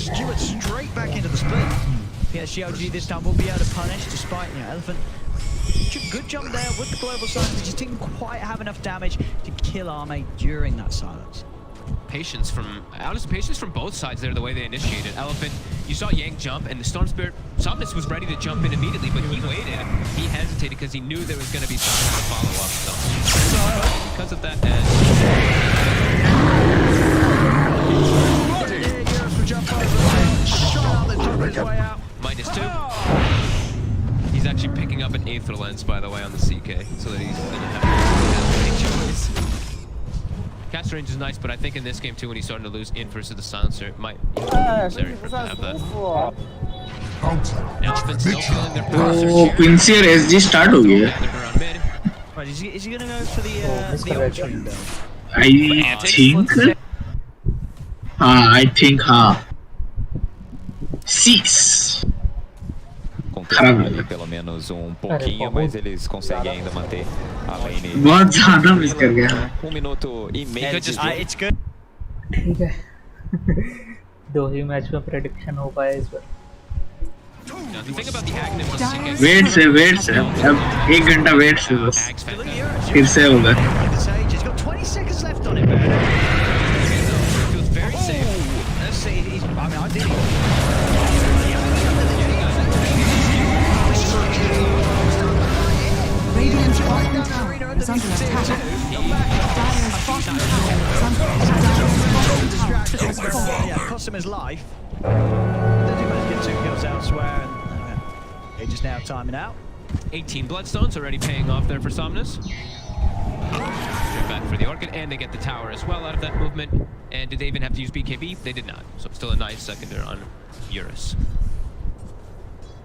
Stewart straight back into the split. PSG this time will be able to punish, despite, you know, Elephant. Good jump there with the global silence. Just didn't quite have enough damage to kill Arme during that silence. Patience from both sides there, the way they initiated. Elephant, you saw Yang jump, and the Storm Spirit, Somnus was ready to jump in immediately, but he waited. He hesitated because he knew there was going to be something to follow up. So because of that, -2. He's actually picking up an Aether Lens, by the way, on the CK, so that he's going to have choice. Cast range is nice, but I think in this game too, when he's starting to lose inverse of the silencer, it might be necessary for him to have that. Elephant still feeling their pressure. Oh, Quincy और SG start हो गया. Right, is he going to go for the ultra build? I think. I think. Six. Pelo menos pouquinho, mas eles conseguem ainda manter a lane. बहुत ज़्यादा miss कर गया. 1 minuto e meio. It's good. ठीक है. 2 ही match में prediction हो पाया इस बार. वेट से अब 1 घंटा वेट से बस फिर से होगा. He's got 20 seconds left on it. Feels very safe. Let's see. I mean, ideally. Radiant's bottom tower is under attack. Dire's bottom tower is under attack. Yeah, cost him his life. They do manage to get 2 kills elsewhere, and they just now timing out. 18 Bloodstones already paying off there for Somnus. Back for the Orchid, and they get the tower as well out of that movement. And did they even have to use BKB? They did not. So still a nice secondary on Eurus.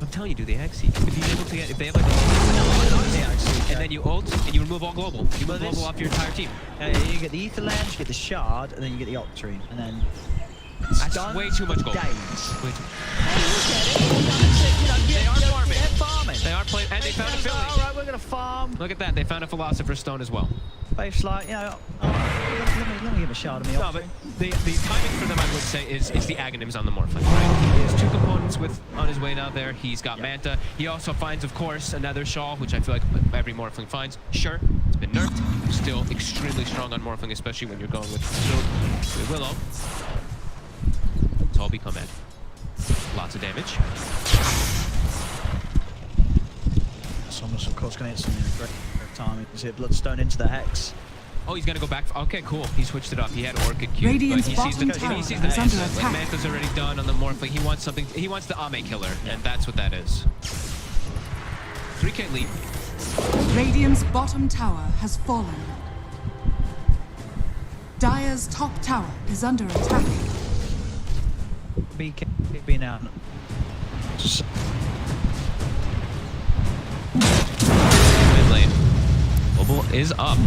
I'm telling you, do the Axie. If you're able to get, if they have like a and then you ult and you remove all global. You remove global off your entire team. You get the Aether Lens, you get the Shard, and then you get the Octarine, and then that's way too much gold. Way too. They are farming. They're farming. They are playing, and they found a Philly. All right, we're gonna farm. Look at that. They found a Philosopher's Stone as well. Faith's like, you know, let me give a shard on the No, but the timing for them, I would say, is the Aghanims on the Morphling, right? He has 2 components on his way now there. He's got Manta. He also finds, of course, another Shawl, which I feel like every Morphling finds. Sure, it's been nerfed. Still extremely strong on Morphling, especially when you're going with Willow. It's all become it. Lots of damage. Somnus, of course, going to hit some great time. You can see a Bloodstone into the Hex. Oh, he's gonna go back. Okay, cool. He switched it up. He had Orchid Cube. Radiant's he sees the Manta's like, Manta's already done on the Morphling. He wants something. He wants the Ame killer, and that's what that is. 3K lead. Radiant's bottom tower has fallen. Dire's top tower is under attack. BKB now. Mid lane. Global is up.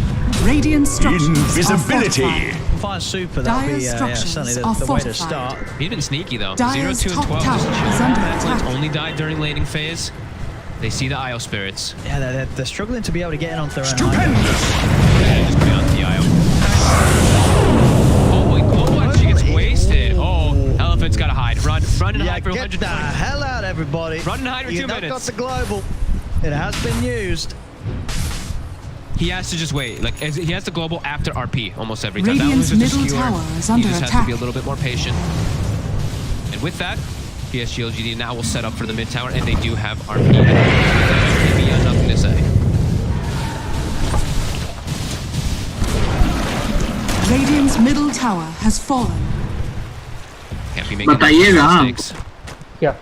Radiant structures Invisibility. Fire super, that'll be certainly the way to start. He's been sneaky though. Dire's 0, 2, and 12. is under attack. Only died during laning phase. They see the Io spirits. Yeah, they're struggling to be able to get in onto their own. Stupendous. Yeah, just be on the Io. Oh boy, Global actually gets wasted. Oh, Elephant's gotta hide. Run and hide for 100 Get the hell out, everybody. Run and hide for 2 minutes. Got the global. It has been used. He has to just wait. Like he has the global after RP almost every time. Radiant's that middle tower is under attack. He just has to be a little bit more patient. And with that, PSG LGD now will set up for the mid tower, and they do have RP. Maybe nothing to say. Radiant's middle tower has fallen. Can't be making mistakes. क्या?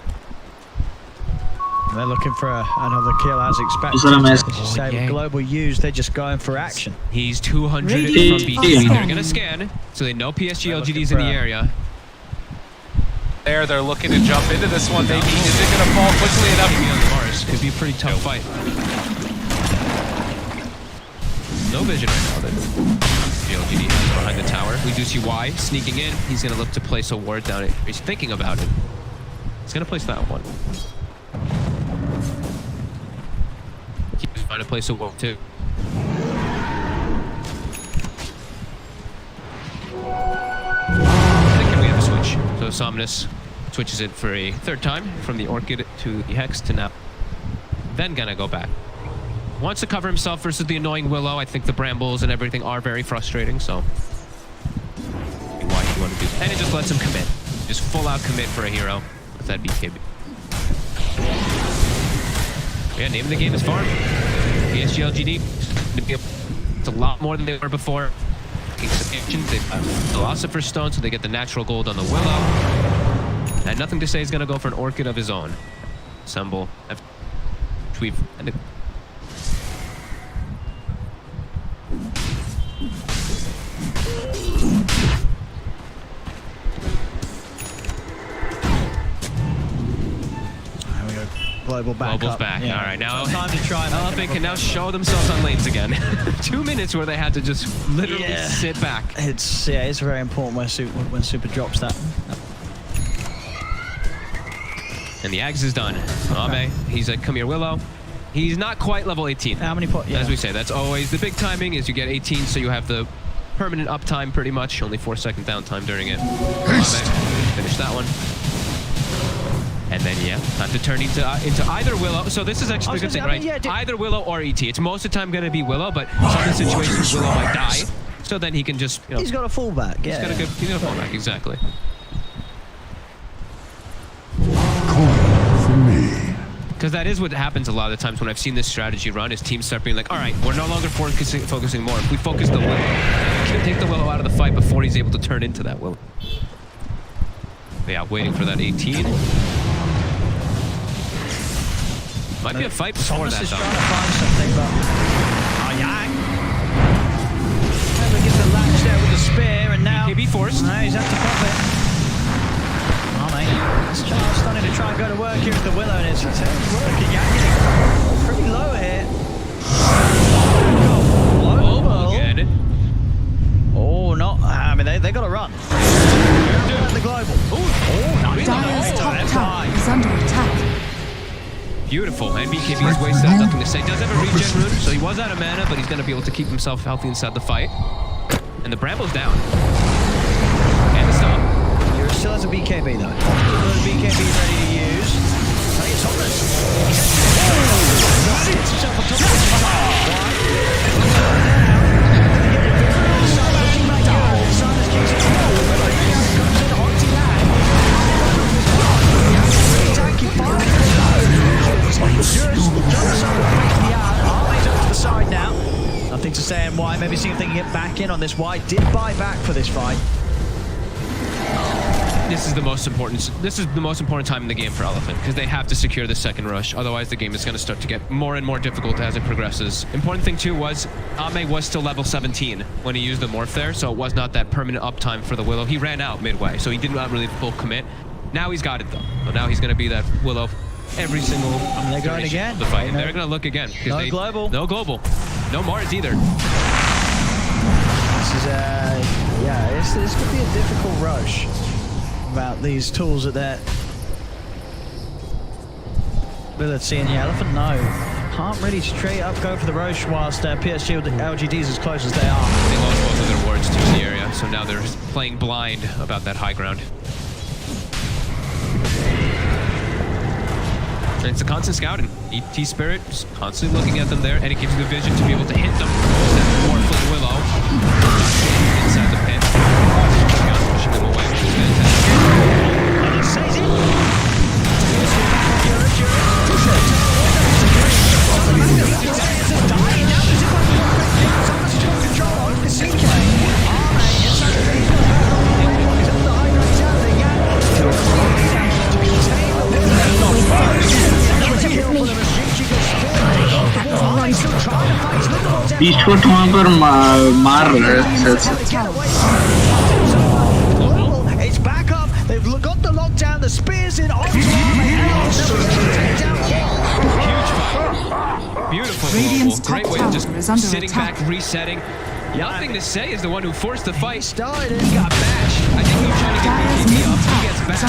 They're looking for another kill as expected. With global use, they're just going for action. He's 200 from BKB. They're gonna scan, so they know PSG LGD's in the area. They're looking to jump into this one. Maybe is it gonna fall quickly enough? Maybe on the Mars. Could be a pretty tough fight. No vision right now. The LGD is behind the tower. We do see Y sneaking in. He's gonna look to place a ward down. He's thinking about it. He's gonna place that one. He's trying to place a ward too. Thinking we have a switch. So Somnus Switches it for a third time from the Orchid to the Hex to now. Then gonna go back. Wants to cover himself versus the annoying Willow. I think the brambles and everything are very frustrating, so why you want to do that. And it just lets him commit. Just full out commit for a hero with that BKB. Yeah, name of the game is farm. PSG LGD. It's a lot more than they were before. They've got Philosopher's Stone, so they get the natural gold on the Willow. And nothing to say is going to go for an Orchid of his own. Symbol. We've... Global back Global's up. back. Yeah. All right, now Time to try. Elephant can now show themselves on lanes again. 2 minutes where they had to just literally sit back. It's very important when Super drops that. And the Ags is done. Ame, he's like, come here, Willow. He's not quite level 18. How many points? Yeah. As we say, that's always the big timing is you get 18, so you have the permanent uptime pretty much. Only 4-second downtime during it. Ame, finish that one. And then, yeah, time to turn into either Willow. So this is actually a good thing, right? Either Willow or ET. It's most of the time going to be Willow, but some of the situations Willow might die. So then he can just, you know... He's got a fallback, yeah. He's got a fallback, exactly. Because that is what happens a lot of the times when I've seen this strategy run, is teams start being like, all right, we're no longer focusing more. If we focus the Willow, we can take the Willow out of the fight before he's able to turn into that Willow. Yeah, waiting for that 18. Might be a fight before that, though. Trying to find something, but... Oh, yeah. Never gets the latch there with the spear, and now... BKB forced. No, he's had to pop it. Oh, mate. This child's starting to try and go to work here with the Willow, and it's working. Yeah, getting pretty low here. Oh, get it. Oh, no. I mean, they got to run. The global. Dire's top tower is under attack. Beautiful, and BKB is wasted, nothing to say. Does have a regen rune, so he was out of mana, but he's going to be able to keep himself healthy inside the fight. And the Bramble's down. And the stop. He still has a BKB, though. The BKB is ready to use. I think it's Thomas. Gets himself on top of side now. Nothing to say on why. Maybe see if they can get back in on this. Why did buy back for this fight. This is the most important. This is the most important time in the game for Elephant because they have to secure the second rush. Otherwise, the game is going to start to get more and more difficult as it progresses. Important thing too was Ame was still level 17 when he used the morph there, so it was not that permanent uptime for the Willow. He ran out midway, so he did not really full commit. Now he's got it though. So now he's going to be that Willow every single. They're going again. The fight. They're going to look again. No global. No global. No Mars either. This is this could be a difficult rush. About these tools that they're ability and the Elephant, no. Can't really straight up go for the Roche whilst PSG with the LGDs as close as they are. They lost both of their wards too in the area, so now they're playing blind about that high ground. And it's a constant scouting. ET Spirit just constantly looking at them there, and it gives you the vision to be able to hit them. More Flint Willow. Inside the pit. Pushing them away, which is fantastic. Eastwood वहाँ पर मार रहा है It's back up. They've got the lockdown. The spears in on. Huge fight. Beautiful. Great way of just sitting back, resetting. Nothing to say is the one who forced the fight. He got bashed. I think he was trying to get BKB up. He gets bashed.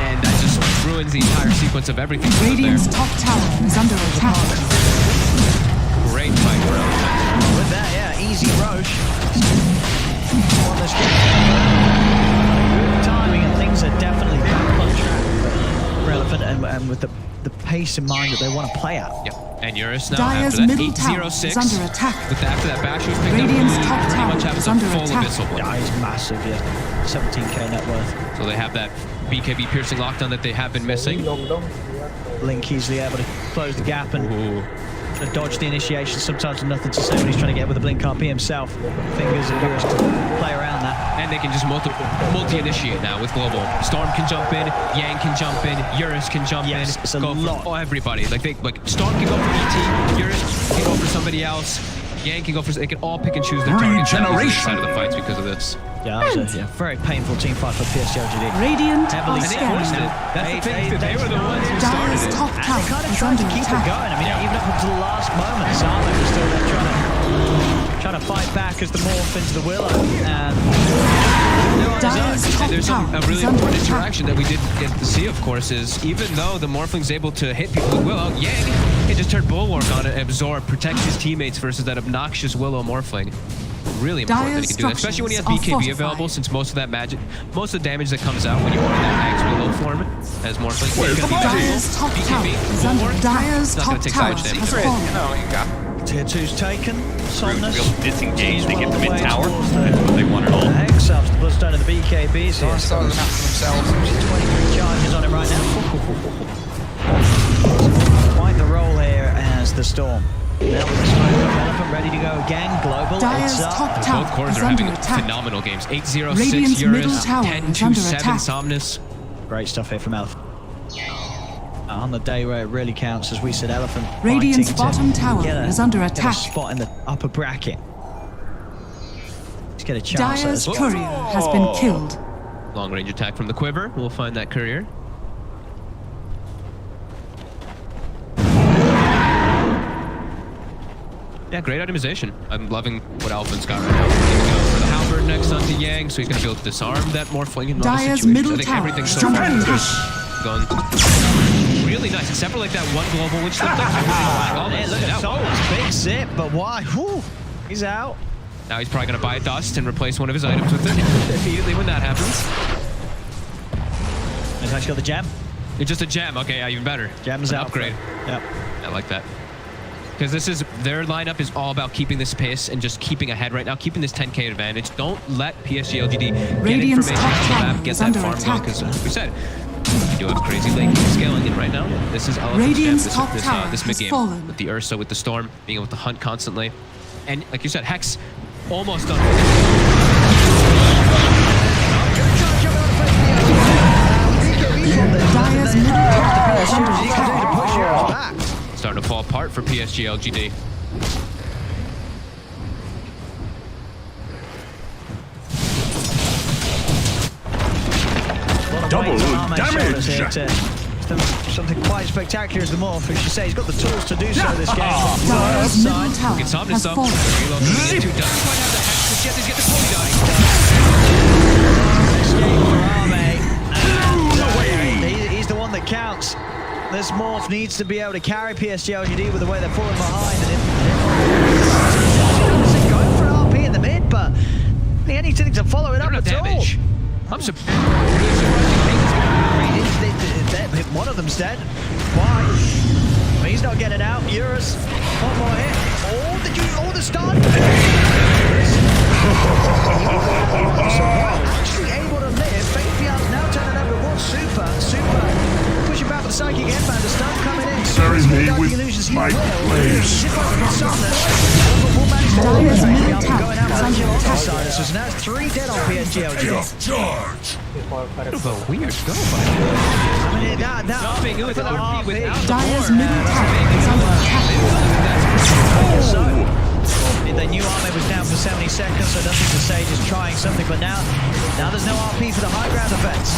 And that just ruins the entire sequence of everything. Radiant's top tower is under attack. Great fight for Roche. With that, yeah, easy Roche. On this game. Good timing, and things are definitely back punch and with the pace in mind that they want to play at. Yep. And Eurus now Dire's after that middle tower 8-0-6. is under attack. With after that bash was picked Radiant's up, top pretty tower much have is a under full attack. abyssal blade. Yeah, he's massive, yeah. 17k net worth. So they have that BKB piercing lockdown that they have been missing. Blink easily able to close the gap and dodge the initiation. Sometimes with nothing to say when he's trying to get with the Blink RP himself. Fingers and Eurus to play around that. And they can just multi-initiate now with Global. Storm can jump in, Yang can jump in, Eurus can jump in. It's a go lot. for everybody. Like Storm can go for ET, Eurus can go for somebody else, Yang can go for. They can all pick and choose their targets inside of the fights because of this. Yeah, that was a very painful team fight for PSG LGD. Radiant Heavily are forced scared. it. That's the thing. They were the ones who Dire's started it. top And they tower kind of is tried to under keep it attack. going. I mean, even up until the last moment, Zama was still there trying to fight back as the morph into the Willow. And Dire's top There's tower a really is under important attack. interaction that we didn't get to see, of course, is even though the Morphling's able to hit people with Willow, Yang can just turn Bulwark on it, absorb, protect his teammates versus that obnoxious Willow Morphling. Really important that he can do that, especially when he has BKB available, since most of that magic, most of the damage that comes out when you are in that Max Willow form as Morphling is going to be Dire's top tower BKB, is under Bulwark, Dire's not top going to take so tower much damage. has You fallen. know, you got Tier 2's taken. Somnus. Real disengaged. They get the mid tower. Towards That's what they wanted all. the Hex after the Bloodstone and the BKBs here. starting to map for themselves. 23 charges on him right now. Quite the roll here as the Storm. Now with the smoke up, Elephant ready to go again. Global, Dire's it's up. top Both tower cores is are having under attack. phenomenal games. 8-0-6 Radiant's middle Eurus, tower is under 10-2-7 attack. Somnus. Great stuff here from Elephant. On the day where it really counts, as we said, Elephant Radiant's fighting to bottom tower get is under get a attack. spot in the upper bracket. Let's get a chance at Dire's this. courier has been killed. Long range attack from the quiver. We'll find that courier. Yeah, great itemization. I'm loving what Alpha's got right now. He's going to go for the halberd next onto Yang, so he's going to be able to disarm that Morphling in a lot of Dire's situations. middle I think tower everything is so far under has attack. gone really nice, except for like that one global which slipped up. Man, look at Souls, big zip, but why? Whew, he's out. Now he's probably going to buy a dust and replace one of his items with it immediately when that happens. He's actually got the gem. It's just a gem. Okay, yeah, even better. Gem's An out. upgrade. Yep. I like that. Because this is their lineup is all about keeping this pace and just keeping ahead right now, keeping this 10k advantage. Don't let PSG LGD get Radiant's information top on the tower map, get is that under farm going. attack. Because we said, you do have crazy lane scaling in right now. This is Elephant's Radiant's this, top this, tower this has mid game fallen. with the Ursa, with the Storm, being able to hunt constantly, and like you said, Hex almost done. Dire's middle tower is under attack. Starting to fall apart for PSG LGD. Double damage! Something quite spectacular as the morph. As you say, he's got the tools to do so this game. Dire's middle tower Gets Somnus has up. fallen. Reload coming in too. Doesn't quite have the Hex, but yet he's got the pony dying. Escape for Arme. He's the one that counts. This morph needs to be able to carry PSG LGD with the way they're falling behind. And going for an RP in the mid, but anything to follow it up at Damage. all. I'm surprised. One of them's dead. Why? But he's not getting out. Eurus, one more hit. Oh, the stun. Actually able to live. Faithfield now turning over to one super. Pushing back with the psychic headband. The stun coming in. Bury me with illusions my will. blaze. Zip up from Somnus. Dire's middle tower Going out is for under the attack. Osiris. So now it's 3 dead on PSG LG. Charge! Weird go by I mean, that Stopping with an RP without Dire's middle tower is under attack. So, they knew Arme was down for 70 seconds, so nothing to say, just trying something. But now there's no RP for the high ground effects.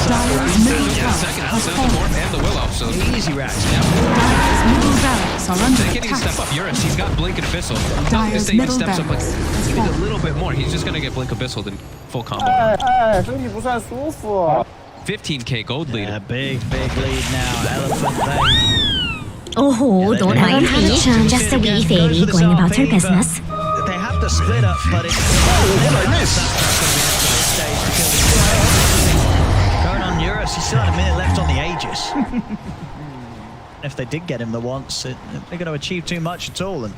Dire's middle tower has the fallen. Morph and the Willow, so Easy racks. Dire's middle barracks are under they can't even step attack. up. Eurus, he's got Blink and Abyssal. Dire's If they even middle steps up like barracks has even a fallen. little bit more, he's just gonna get Blink Abyssal in full combo. 15k gold lead. Yeah, big lead now. Elephant there. Oh, don't mind me. Just a wee fairy going about her business. They have to split up, but it's going on Eurus. If they did get him the once, they're going to achieve too much at all and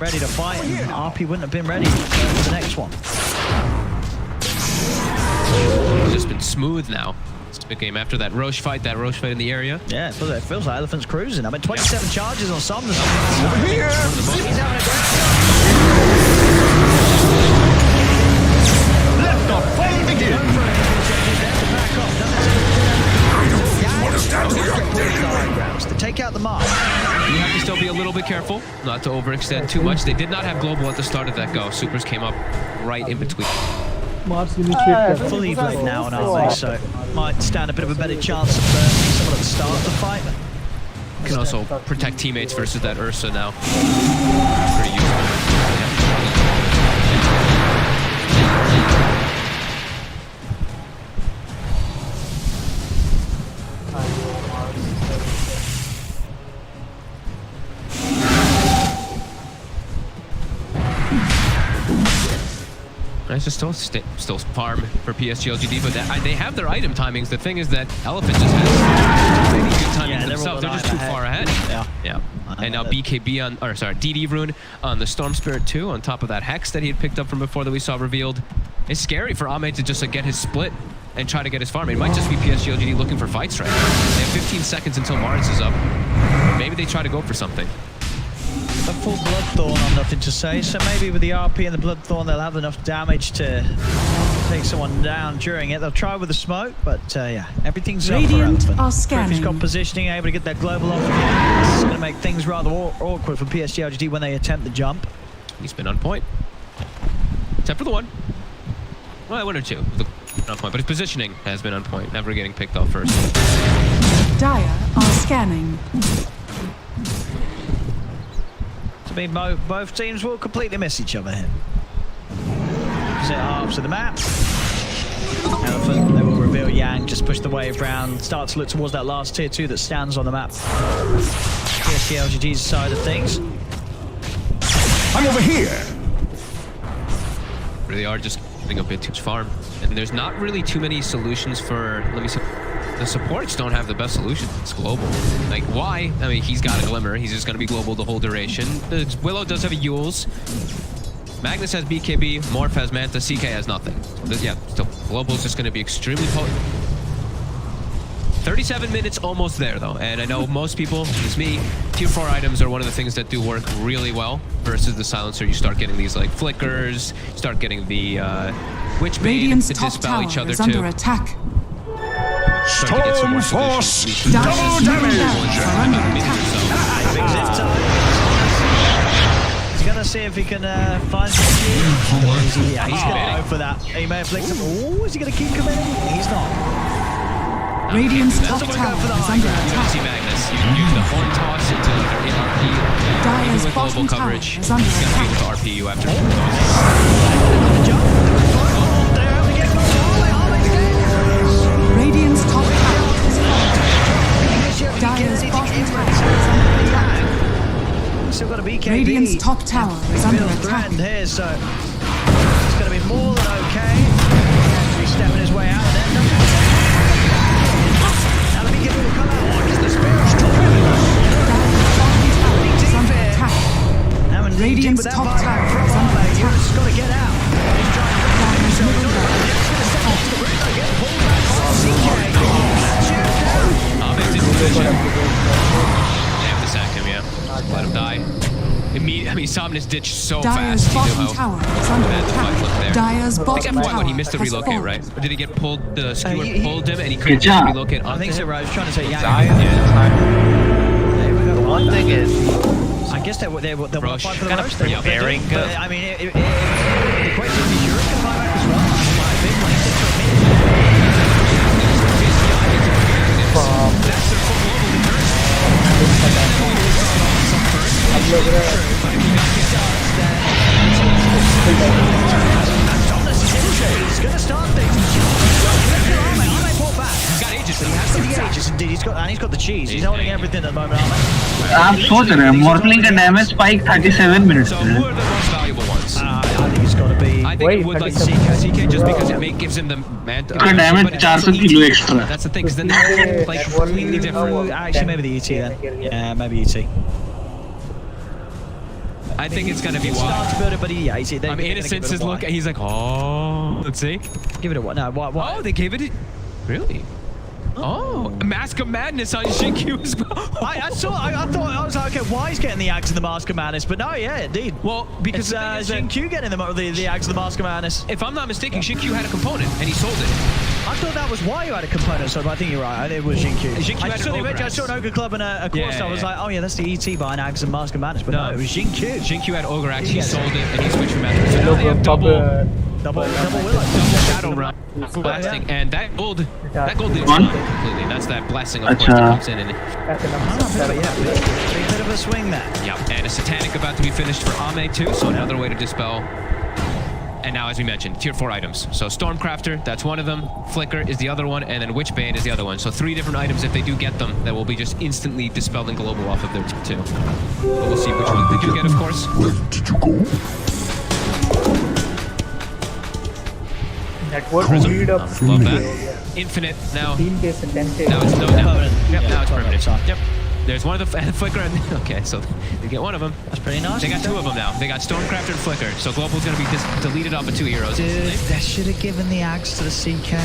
ready to fight. And RP wouldn't have been ready for the next one. It's just been smooth now. It's a big game after that Roche fight in the area. Yeah, it feels like Elephant's cruising. I mean, 27 charges on some. He's having a great Let the fun begin. To take out the mark. You have to still be a little bit careful not to overextend too much. They did not have global at the start of that go. Supers came up right in between. Fully blade now on Arme, so might stand a bit of a better chance of someone at the start of the fight. You can also protect teammates versus that Ursa now. Pretty useful. Nice to still farm for PSG LGD, but they have their item timings. The thing is that Elephant just has really good timings themselves. They're just too far ahead. Yeah. And now BKB on, or sorry, DD Rune on the Storm Spirit 2 on top of that Hex that he had picked up from before that we saw revealed. It's scary for Ahmed to just get his split and try to get his farm. It might just be PSG LGD looking for fights right now. They have 15 seconds until Mars is up. Maybe they try to go for something. A full Bloodthorn, I'm nothing to say. So maybe with the RP and the Bloodthorn, they'll have enough damage to take someone down during it. They'll try with the smoke, but yeah, everything's up for Elephant. If he's got positioning, able to get that global off again, it's going to make things rather awkward for PSG LGD when they attempt the jump. He's been on point. Except for the one. Well, one or two. On point, but his positioning has been on point. Never getting picked off first. Dire are scanning. To me, both teams will completely miss each other here. Opposite halves of the map. Elephant, they will reveal Yang, just push the wave round, start to look towards that last tier 2 that stands on the map. PSG LGD's side of things. I'm over here. Really are just getting a bit too much farm. And there's not really too many solutions for, let me see. The supports don't have the best solution. It's global. Like, why? I mean, he's got a Glimmer. He's just going to be global the whole duration. The Willow does have a Yules. Magnus has BKB. Morph has Manta. CK has nothing. So yeah, still, global's just going to be extremely potent. 37 minutes almost there, though. And I know most people, it's me, tier 4 items are one of the things that do work really well versus the Silencer. You start getting these, like, flickers. Start getting the Witchbane to dispel each other, too. Under attack. Storm Force double damage. He's gonna see if he can find something. Yeah, he's gonna go for that. He may have flicked him. Oh, is he gonna keep committing? He's not. Radiant's top tower is under attack. See Magnus, you can use the horn toss into an RP. Dire's With global bottom coverage, tower is under he's gonna be attack. able to RP you after. Radiant's top tower is under attack. Dire's bottom tower is under attack. Still got a BKB. Radiant's top tower is under attack. Threatened here, so it's going to be more than okay. He's stepping his way out of there. Now let me give him a come out. Watch the spirit. Radiant's top tower is under attack. He's got to get out. He's trying to They have to sack him, yeah. Let him die. Immediately, I mean, Somnus ditched so Dire's fast. bottom tower is under attack. Dire's I think bottom F1 tower when he missed the has relocate, fallen. right? Or did he get pulled? The skewer he- pulled him and he couldn't Good job. relocate. I think so, right? I was trying to say Yang. The one thing is, I guess they want to Roche. fight for the Kind of Roche. They want to do, preparing, but I mean, the question is, Europe can fight back as well. Quite a big one. It's just for a minute. That's their full global return. He's going to start things. He's got Aegis. He has got the Aegis, indeed. He's got the cheese. He's holding everything at the moment, आप सोच रहे हैं मॉर्टलिंग का damage spike 37 minutes So में who are the most valuable ones? I think it's got to be. I think it would like CK just because it gives him the manta. Damage 400 kilo extra. That's the thing, because then they're like completely different. Actually, maybe the ET then. Yeah, maybe ET. I think it's gonna be Start wild. to build it, but yeah, I see. I mean, Innocence is look. He's like, oh, let's see. Give it a what? No, what? Oh, they gave it. Really? Oh, Mask of Madness on Shinkyu as well. I thought I was like, okay, why is getting the Axe of the Mask of Madness? But no, yeah, indeed. Well, because Shinkyu getting the Axe of the Mask of Madness. If I'm not mistaken, Shinkyu had a component and he sold it. I thought that was why you had a component, so I think you're right. I think it was Shinkyu. I saw an Ogre Club and a course. Yeah, I was like, oh yeah, that's the ET buying Axe and Mask of Madness. But no, it was Shinkyu. Shinkyu had Ogre Axe, he sold it, and he switched from Master. So now they have double Willow, Shadow Run, blasting, and that gold didn't completely. That's that blessing, of course, that comes in. And a bit of a swing there. Yeah, and a Satanic about to be finished for Ame too, so another way to dispel. And now, as we mentioned, tier 4 items. So Stormcrafter, that's one of them. Flicker is the other one, and then Witchbane is the other one. So 3 different items, if they do get them, that will be just instantly dispelling global off of their tier 2. But we'll see which one they do get, of course. Where did you go? That would lead up to Love that. Infinite now. 15 days and 10 days. Now it's permanent. Yep, now it's permanent. Yep. There's one of the Flicker and okay, so they get one of them. That's pretty nice. They got 2 of them now. They got Stormcrafter and Flicker. So Global's gonna be deleted off of 2 heroes. Dude, they should have given the Axe to the CK.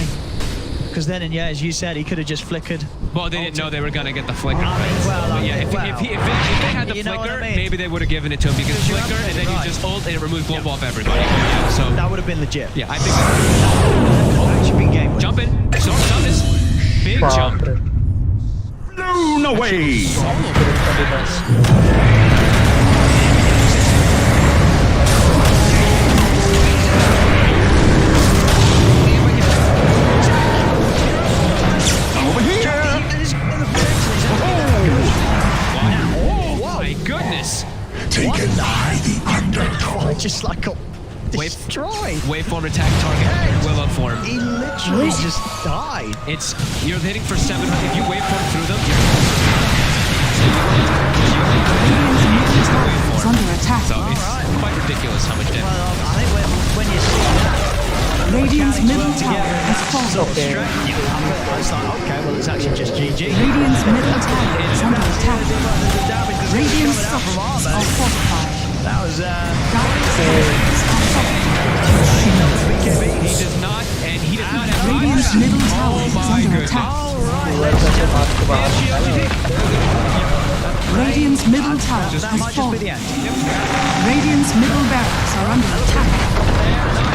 Because then, yeah, as you said, he could have just flickered. Well, they didn't know they were gonna get the Flicker. If they had the Flicker, maybe they would have given it to him because Flicker, and then you just ult and it removed Global off everybody. Yeah, so that would have been legit. Yeah, I think that would have actually been game. Jump in. Summons. Big jump. Blown away! Over here! Oh my goodness! Taken by the undertow. Just like got destroyed. Waveform attack target Willow form. He literally just died. You're hitting for 700. If you waveform through them, It's under attack. so it's quite ridiculous how much damage. Well, I think when you see that, Radiant's middle tower has fallen. it's like, okay, well, it's actually just GG. Radiant's middle tower is under attack. Radiant's structures are fortified. That was, He does not, and he does not have Radiant's middle tower is under attack. Radiant's middle tower has fallen. Radiant's middle barracks are under attack.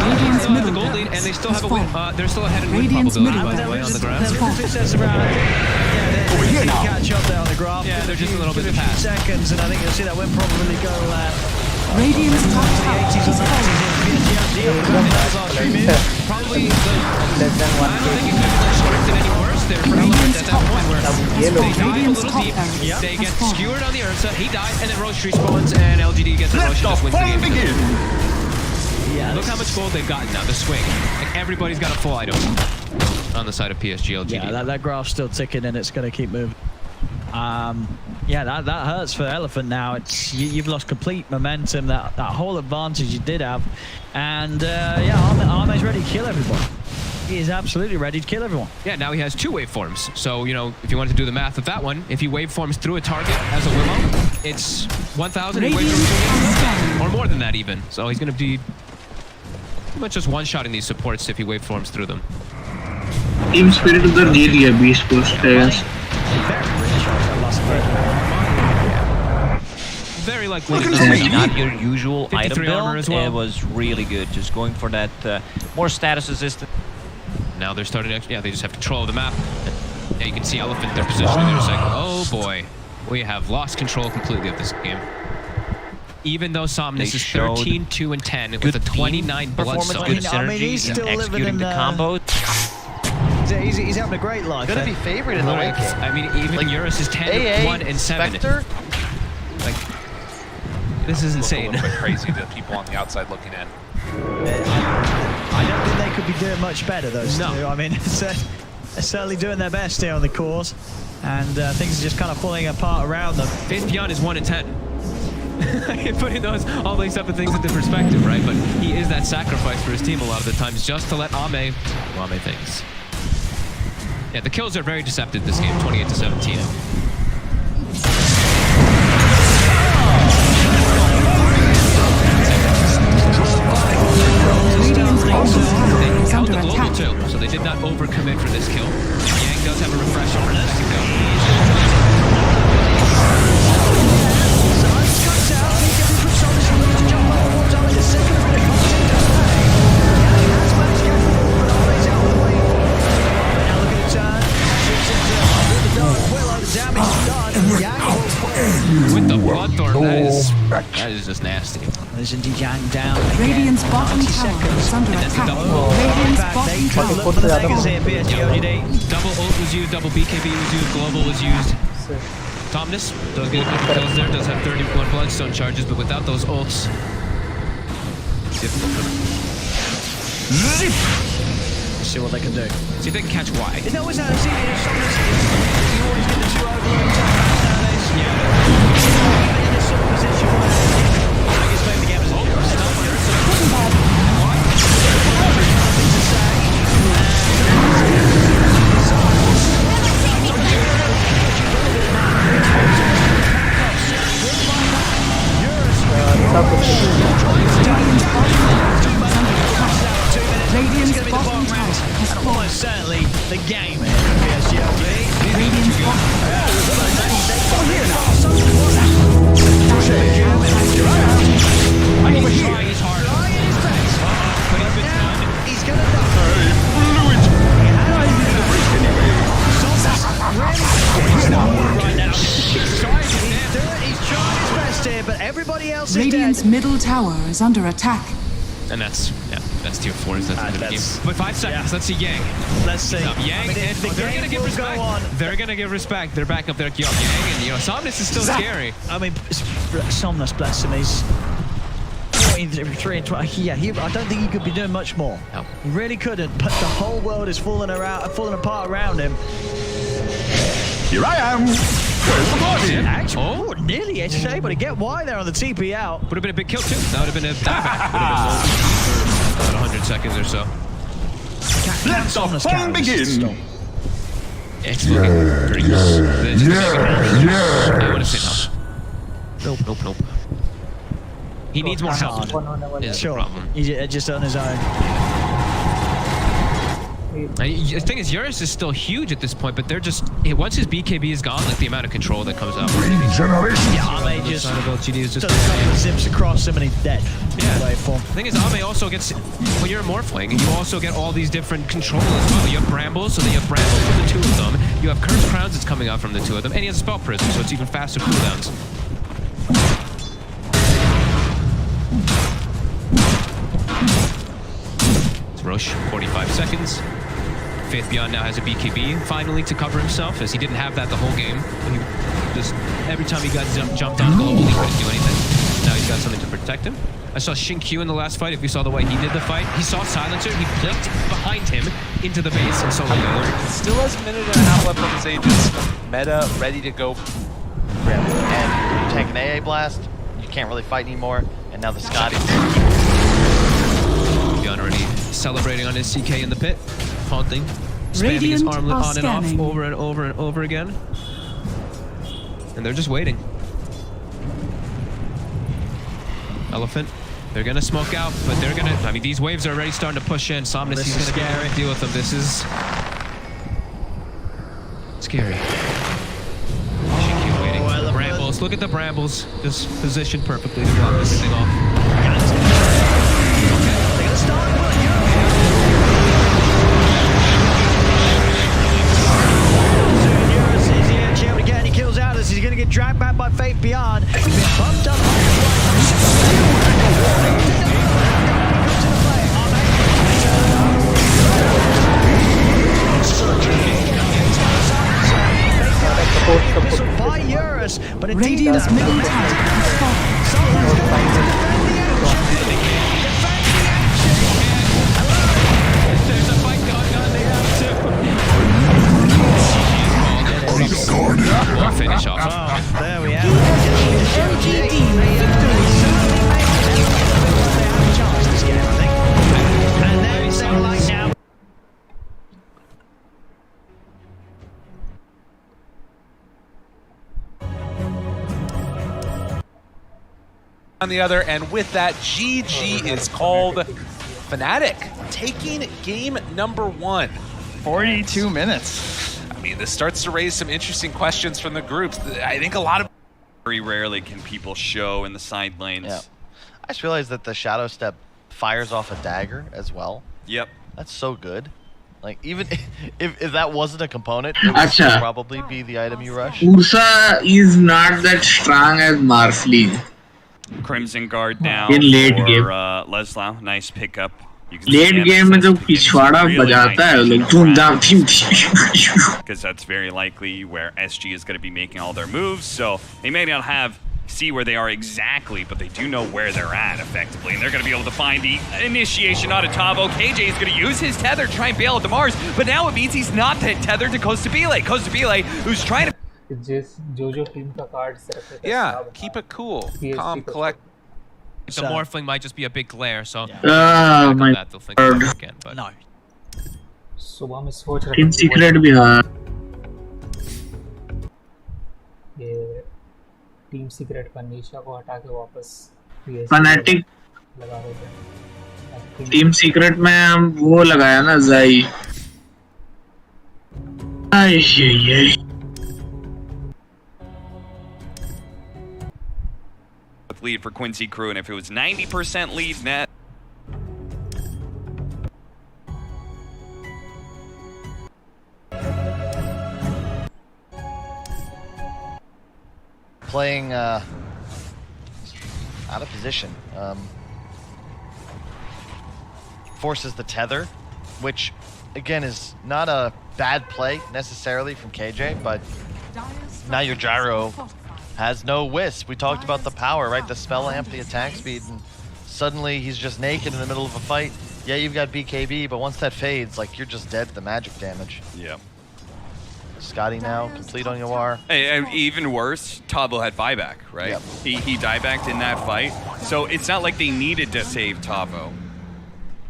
Radiant's middle gold lead, and they still have a win. They're still ahead in win Radiant's probability, middle by the way, on the graph. Over here now. Catch up there on the graph. Yeah, they're just a little bit to pass. Seconds, and I think you'll see that win probably go. Radiant's top tower is fallen. Probably I don't think it could have scripted any worse there for Element at that point where they dive a little deep, they get skewered on the Ursa, he dies, and then Roche respawns, and LGD gets the Roche and just wins the game. Yeah, look how much gold they've gotten now, the swing. Like everybody's got a full item on the side of PSG LGD. Yeah, that graph's still ticking and it's going to keep moving. Yeah, that hurts for Elephant now. You've lost complete momentum, that whole advantage you did have. And yeah, Arme's ready to kill everyone. He is absolutely ready to kill everyone. Yeah, now he has 2 waveforms. So, you know, if you want to do the math of that one, if he waveforms through a target as a Willow, it's 1,000 waveforms or more than that even. So he's going to be pretty much just one-shotting these supports if he waveforms through them. Team Spirit उधर जीत गया 20 post Very likely. Not your usual item build. As well. It was really good. Just going for that more status resistant. Now they're starting. Yeah, they just have control of the map. Yeah, you can see Elephant. They're positioning. They're just like, oh boy, we have lost control completely of this game. Even though Somnus is 13, 2, and 10 with a 29 blood performance, good synergy, executing the combos. He's having a great life. Gonna be favored in the late game. I mean, even like Eurus is 10, AA, 1, and 7. Spectre? Like, this is insane. A little bit crazy to people on the outside looking in. I don't think they could be doing much better, those two. I mean, they're certainly doing their best here on the course, and things are just kind of falling apart around them. Faith Beyond is 1 and 10. Putting all these type of things into perspective, right? But he is that sacrifice for his team a lot of the times just to let Ame do Ame things. Yeah, the kills are very deceptive this game, 28-17. They held the global too, so they did not overcommit for this kill. Yang does have a refresh over the second kill. With the Bloodthorn, that is just nasty. There's indeed Yang down. Radiant's bottom tower is under attack. Radiant's bottom tower. Look for the Vegas here, PSG. Double ult was used, double BKB was used, global was used. Tomness does get a couple kills there, does have 31 bloodstone charges, but without those ults, it's difficult for them. Zip! See what they can do. See if they can catch Y. It's always how to see it. You always get the 2 overloads nowadays. Yeah. In this sort of position where I guess maybe the game is over. Radiant's bottom tower has fallen. Almost certainly the game here at PSG. Radiant's bottom He's hard. He's gonna die. Right now. He's trying his best here, but everybody else is Radiant's dead. middle tower is under attack. And that's tier 4. That's the end of the game. But 5 seconds. Let's see Yang. Let's see. Yang, they're gonna give respect. They're gonna give respect. They're back up there. Yo, Yang and Somnus is still scary. I mean, Somnus, bless him, he's 3 and 12. Yeah, I don't think he could be doing much more. No. He really couldn't. But the whole world is falling apart around him. Here I am. Where's the body? Actually, nearly edge able to get Y there on the TP out. Would have been a big kill too. That would have been a dieback. Would have been for about 100 seconds or so. Let the fun begin. It's looking pretty good. Yes. I would have said no. Nope. He needs more help. Is the problem. He's just on his own. The thing is, Eurus is still huge at this point, but they're just once his BKB is gone, like the amount of control that comes out. Yeah, Ame just does a couple of zips across him and he's dead. Yeah. The thing is, Ame also gets, when you're morphling, you also get all these different controls as well. You have Brambles, so then you have Brambles from the 2 of them. You have Cursed Crowns that's coming out from the 2 of them, and he has a Spell Prism, so it's even faster cooldowns. It's Roche, 45 seconds. Faith Beyond now has a BKB, finally, to cover himself, as he didn't have that the whole game. He just, every time he got jumped on global, he couldn't do anything. Now he's got something to protect him. I saw Shin Q in the last fight. If you saw the way he did the fight, he saw Silencer, he flipped behind him into the base and solo killed. Still has a minute and a half left on his Aegis. Meta ready to go. And you take an AA blast, you can't really fight anymore, and now the Scotty. Beyond already celebrating on his CK in the pit, taunting, spamming his armlet on and off over and over and over again. And they're just waiting. Elephant, they're gonna smoke out, but they're gonna, I mean, these waves are already starting to push in. Somnus, he's gonna deal with them. This is scary. Keep waiting. Brambles, look at the Brambles, just positioned perfectly to block this thing off. They're gonna start he kills out as he's going to get dragged back by Faith Beyond. He's been bumped up. By Eurus, but Radiant's middle tower has fallen. There's a fight going on there too. We'll finish off. Oh, there we have it. on the other, and with that, GG is called. Fnatic taking game number 1. 42 minutes. I mean, this starts to raise some interesting questions from the groups. I think a lot of Very rarely can people show in the side lanes. Yeah. I just realized that the Shadow Step fires off a dagger as well. Yep. That's so good. Like, even if that wasn't a component, it would still probably be the item you rush. Ursa is not that strong as Marfleet. Crimson Guard down in late for game. Leslau. Nice pickup. Late game में जो पिछवाड़ा बजाता है लोग धूमधाम theme because that's very likely where SG is going to be making all their moves. So they may not see where they are exactly, but they do know where they're at effectively, and they're going to be able to find the initiation out of Tavo. KJ is going to use his tether to try and bail out the Mars, but now it means he's not tethered to Kostabile. Kostabile, who's trying to yeah, keep it cool, calm, collect. The Morphling might just be a big glare, so Oh my god. again, but No. Team Secret भी हाँ. ये team secret का निशा को हटा के वापस Fnatic लगा देते हैं. टीम सीक्रेट में हम वो लगाया ना ज़ाई. आई lead for Quincy Crew, and if it was 90% lead net. Playing out of position. Forces the tether, which again is not a bad play necessarily from KJ, but now your gyro has no wisp. We talked about the power, right? The spell amp, the attack speed, and suddenly he's just naked in the middle of a fight. Yeah, you've got BKB, but once that fades, like, you're just dead to the magic damage. Yeah. Scotty now, complete on Yawar. And even worse, Tavo had buyback, right? Yep. He diebacked in that fight, so it's not like they needed to save Tavo.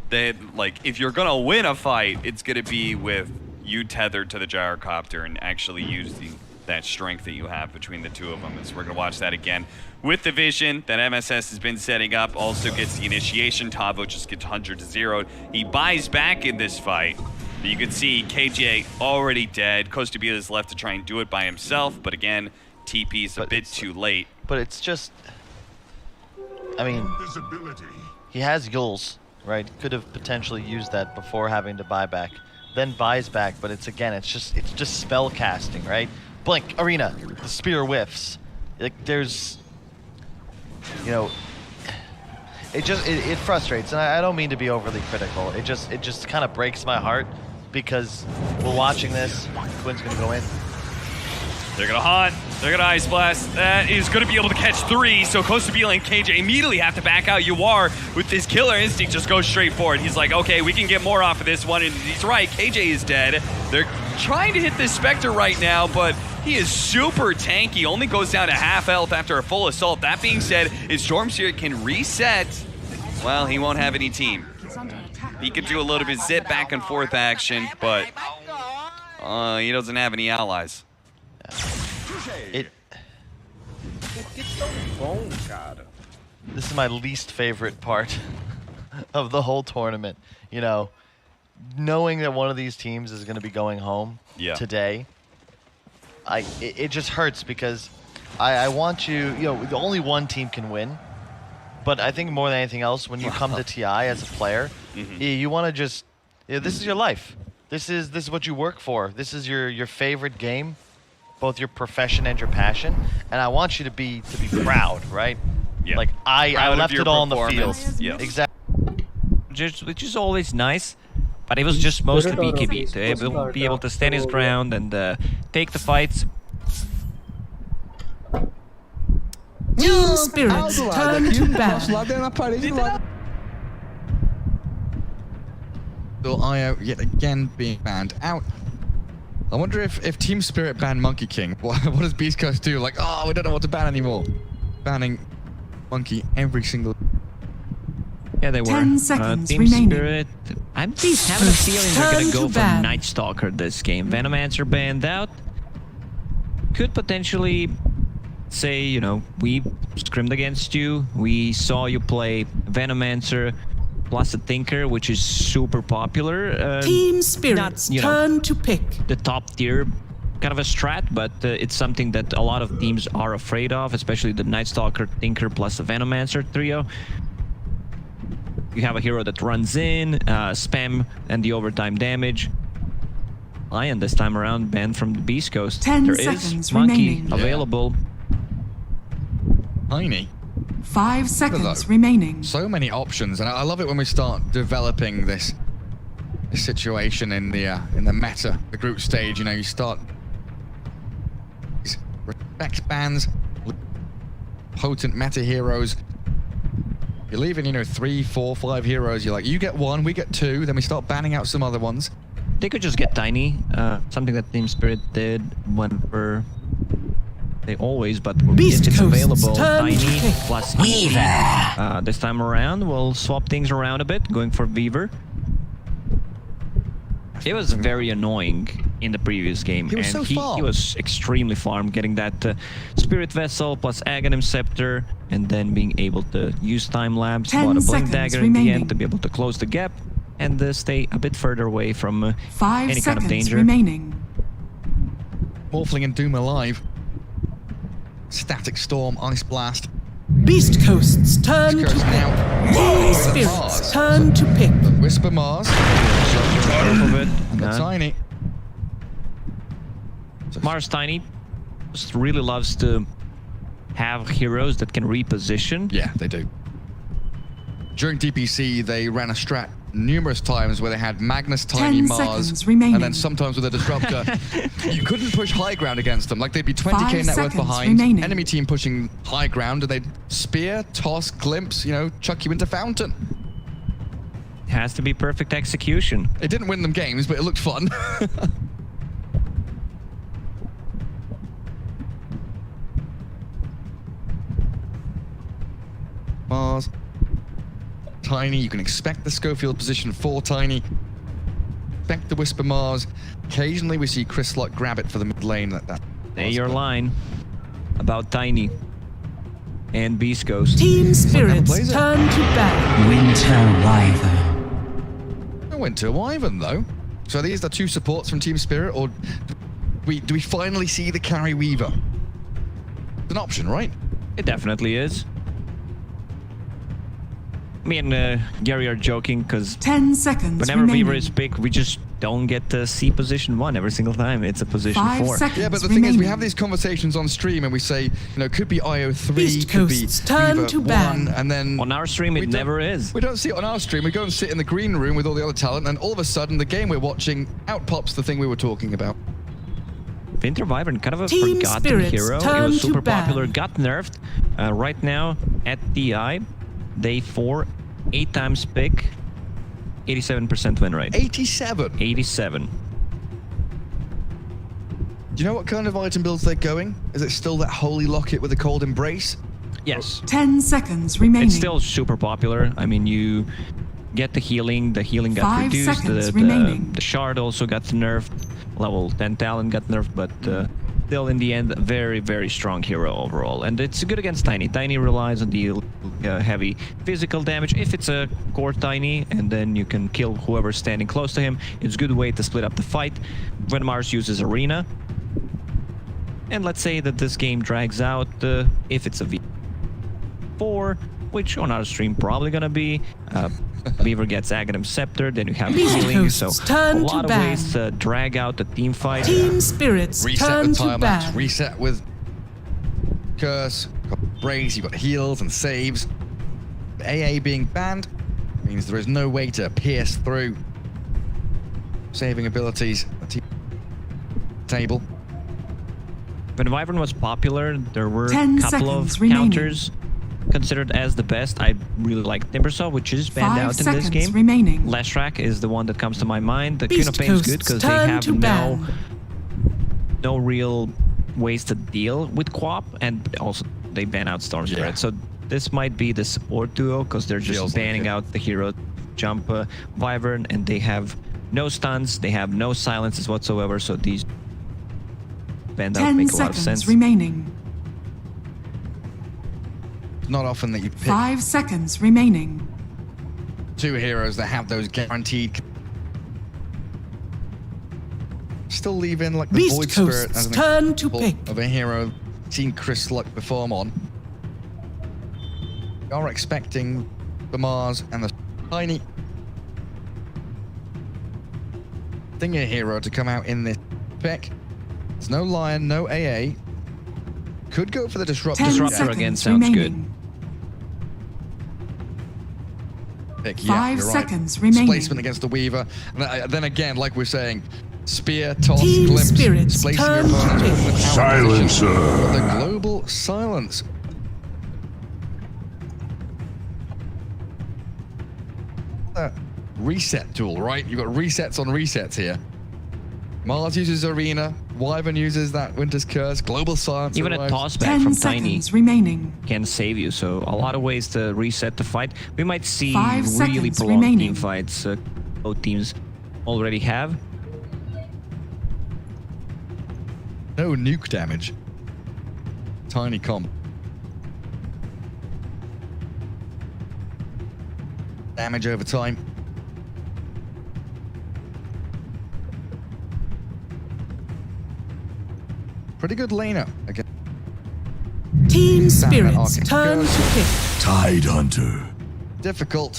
They, like, if you're gonna win a fight, it's gonna be with you tethered to the gyrocopter and actually using that strength that you have between the two of them. So we're going to watch that again with the vision that MSS has been setting up. Also gets the initiation. Tavo just gets 100-0. He buys back in this fight. But you can see KJ already dead. Kostabile is left to try and do it by himself. But again, TP's a bit too late. But it's just, I mean, he has Yules, right? Could have potentially used that before having to buy back. Then buys back, but it's just spell casting, right? Blink, Arena, the spear whiffs. Like, there's, you know, it frustrates, and I don't mean to be overly critical. It just kind of breaks my heart because we're watching this. Quinn's gonna go in. They're gonna haunt. They're gonna Ice Blast. That is gonna be able to catch 3. So Kostabile and KJ immediately have to back out. Yawar with this killer instinct just goes straight forward. He's like, okay, we can get more off of this one, and he's right. KJ is dead. They're trying to hit this Spectre right now, but he is super tanky. Only goes down to half health after a full assault. That being said, if Stormseer can reset, well, he won't have any team. He could do a little bit zip back and forth action, but he doesn't have any allies. This is my least favorite part of the whole tournament. You know, knowing that one of these teams is going to be going home today, it just hurts because I want you know, the only one team can win. But I think more than anything else, when you come to TI as a player, you want to just, this is your life. This is what you work for. This is your favorite game, both your profession and your passion. And I want you to be proud, right? Yeah. Like I left it all on the field. Yes. Exactly. Which is always nice, but it was just mostly BKB to be able to stand his ground and take the fights. Team spirits turn to bad. Will IO yet again being banned out. I wonder if Team Spirit banned Monkey King, what does Beast Coast do? Like, oh, we don't know what to ban anymore. Banning Monkey every single. Yeah, they were. 10 seconds Team remaining. Spirit. I'm pleased having a feeling they're gonna go for Night Stalker this game. Venomancer banned out. Could potentially say, you know, we scrimmed against you. We saw you play Venomancer plus a Tinker, which is super popular. Team Spirits, not, turn to pick. The top tier kind of a strat, but it's something that a lot of teams are afraid of, especially the Night Stalker, Tinker plus a Venomancer trio. You have a hero that runs in, spam, and the overtime damage. Lion this time around banned from the Beast Coast. 10 there seconds is Monkey remaining. available. Tiny. 5 seconds remaining. So many options, and I love it when we start developing this situation in the meta, the group stage. You know, you start these respect bans, potent meta heroes. You're leaving, you know, 3, 4, 5 heroes. You're like, you get 1, we get 2, then we start banning out some other ones. They could just get Tiny, something that Team Spirit did whenever they always, but if it's available, Tiny plus Weaver. This time around, we'll swap things around a bit, going for Weaver. It was very annoying in the previous game, he was and he was extremely farmed, getting that Spirit Vessel plus Aghanim Scepter, and then being able to use Time Lapse, bought a Blink Dagger in the end to be able to close the gap and stay a bit further away from any kind of danger. Remaining. Morphling and Doom alive. Static Storm, Ice Blast. Beast Coasts, turn Beast Coast to now. Team Spirits, turn to pick. The Whisper Mars. And Tiny. Mars Tiny just really loves to have heroes that can reposition. Yeah, they do. During DPC, they ran a strat numerous times where they had Magnus, Tiny, Mars, and then sometimes with a Disruptor. You couldn't push high ground against them. Like, they'd be 20k net worth behind, enemy team pushing high ground, and they'd spear, toss, glimpse, you know, chuck you into Fountain. Has to be perfect execution. It didn't win them games, but it looked fun. Mars. Tiny, you can expect the Schofield position for Tiny. Expect the Whisper Mars. Occasionally we see Chris Slot grab it for the mid lane. Say your line about Tiny and Beast Ghost. Team Spirits, turn to battle. Winter Wyvern. No Winter Wyvern, though. So are these the two supports from Team Spirit, or do we finally see the carry Weaver? It's an option, right? It definitely is. Me and Gary are joking because 10 seconds whenever remaining. Weaver is picked, we just don't get to see position 1 every single time. It's a position 5 4. seconds Yeah, but the thing is, we have these conversations on stream and we say, you know, could be IO3, Beast could be Coasts, turn Weaver to 1, ban. and then on our stream it never is. We don't see it on our stream. We go and sit in the green room with all the other talent, and all of a sudden, the game we're watching, out pops the thing we were talking about. Winter Wyvern, kind of a Team forgotten Spirits, hero. It turn was to super ban. popular, got nerfed. Right now, at TI, day 4, 8 times pick, 87% win rate. 87? 87. Do you know what kind of item builds they're going? Is it still that Holy Locket with the Cold Embrace? Yes. 10 seconds remaining. It's still super popular. I mean, you get the healing got 5 reduced. seconds remaining. The shard also got nerfed. Level 10 talent got nerfed, but still in the end, very, very strong hero overall. And it's good against Tiny. Tiny relies on the heavy physical damage. If it's a core Tiny, and then you can kill whoever's standing close to him, it's a good way to split up the fight. When Mars uses Arena, and let's say that this game drags out, if it's a V4, which on our stream probably gonna be, Weaver gets Aghanim Scepter, then you have healing, so a lot of ways to drag out the team fight. Team Spirits, Reset turn with to time lapse, ban. reset with Curse, you've got Brace, you've got heals and saves. AA being banned means there is no way to pierce through saving abilities at the table. When Wyvern was popular, there were a 10 couple of seconds remaining. counters considered as the best. I really like Timbersaw, which is banned 5 out in this seconds game. remaining. Lashrak is the one that comes to my mind. The Beast Kuno Pain is good Coasts, because they turn have to ban. no real ways to deal with Quap, and also they ban out Storm Spirit. So this might be the support duo because they're just Feels like banning it. out the hero jump Wyvern, and they have no stuns, they have no silences whatsoever, so these banned out 10 make a lot of seconds sense. remaining. not often that you pick 5 seconds remaining. 2 heroes that have those guaranteed. Still leaving like the Beast Void Spirit Coast's as an turn to example pick. of a hero seen Chris Luck perform on. We are expecting the Mars and the Tiny Stinger hero to come out in this pick. There's no Lion, no AA. Could go for the Disruptor. 10 Disruptor again seconds sounds remaining. Pick. 5 Yeah, you're right. seconds remaining. Displacement against the Weaver. And then again, like we're saying, Spear, Toss, Team Glimpse, Spirits, displacing turn your opponents, to putting them out of Silencer. position. But the global silence. Reset tool, right? You've got resets on resets here. Mars uses Arena. Wyvern uses that Winter's Curse. Global silence. Even a arrives. toss back 10 from Tiny seconds remaining. can save you. So a lot of ways to reset the fight. We might see 5 really seconds prolonged remaining. team fights. Both teams already have. No nuke damage. Tiny comp. Damage over time. Pretty good laner again. Team Standard Spirits Arcane turn Curse. to pick. Tide Hunter. Difficult.